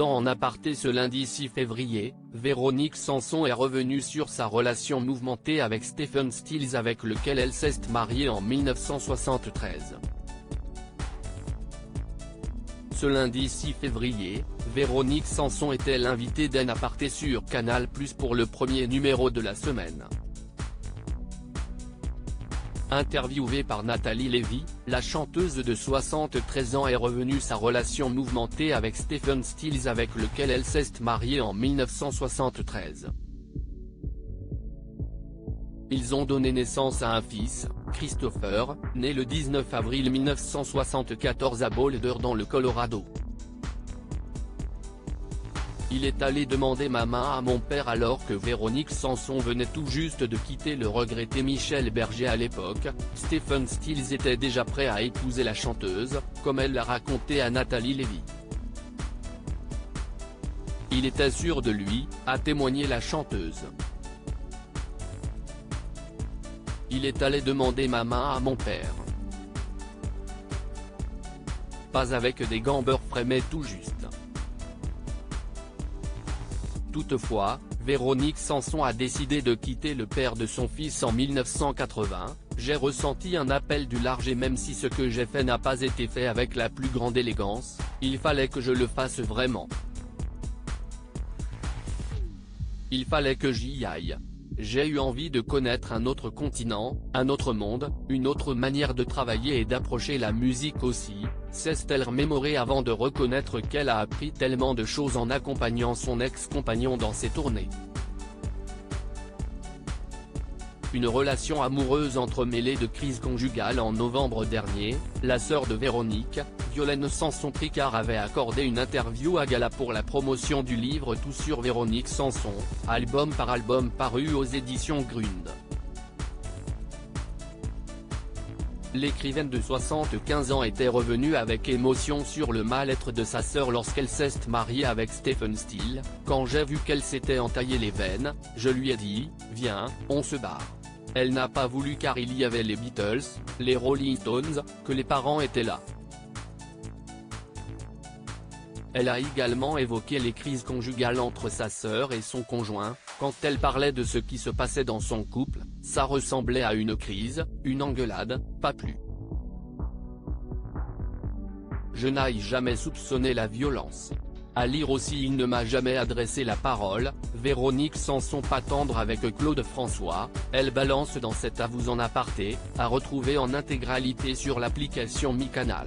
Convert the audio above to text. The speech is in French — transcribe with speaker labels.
Speaker 1: Cependant en aparté ce lundi 6 février, Véronique Sanson est revenue sur sa relation mouvementée avec Stephen Stills avec lequel elle s'est mariée en 1973. Ce lundi 6 février, Véronique Sanson était l'invitée d'un aparté sur Canal+ pour le premier numéro de la semaine. Interviewée par Nathalie Lévy, la chanteuse de 73 ans est revenue sa relation mouvementée avec Stephen Stills avec lequel elle s'est mariée en 1973. Ils ont donné naissance à un fils, Christopher, né le 19 avril 1974 à Boulder dans le Colorado. Il est allé demander ma main à mon père alors que Véronique Sanson venait tout juste de quitter le regretté Michel Berger à l'époque. Stephen Stills était déjà prêt à épouser la chanteuse, comme elle l'a raconté à Nathalie Lévy. Il était sûr de lui, a témoigné la chanteuse. Il est allé demander ma main à mon père. Pas avec des gambeurs frais mais tout juste. Toutefois, Véronique Sanson a décidé de quitter le père de son fils en 1980, j'ai ressenti un appel du large et même si ce que j'ai fait n'a pas été fait avec la plus grande élégance, il fallait que je le fasse vraiment. Il fallait que j'y aille. J'ai eu envie de connaître un autre continent, un autre monde, une autre manière de travailler et d'approcher la musique aussi, s'est-elle remémorée avant de reconnaître qu'elle a appris tellement de choses en accompagnant son ex-compagnon dans ses tournées. Une relation amoureuse entremêlée de crise conjugale. En novembre dernier, la sœur de Véronique, Violaine Sanson-Tricard avait accordé une interview à Gala pour la promotion du livre Tout sur Véronique Sanson, album par album paru aux éditions Grund. L'écrivaine de 75 ans était revenue avec émotion sur le mal-être de sa sœur lorsqu'elle s'est mariée avec Stephen Stills. Quand j'ai vu qu'elle s'était entaillé les veines, je lui ai dit, viens, on se barre. Elle n'a pas voulu car il y avait les Beatles, les Rolling Stones, que les parents étaient là. Elle a également évoqué les crises conjugales entre sa sœur et son conjoint. Quand elle parlait de ce qui se passait dans son couple, ça ressemblait à une crise, une engueulade, pas plus. Je n'ai jamais soupçonné la violence. À lire aussi il ne m'a jamais adressé la parole. Véronique Sanson pas tendre avec Claude François, elle balance dans cet avou en aparté, à retrouver en intégralité sur l'application Mi Canal.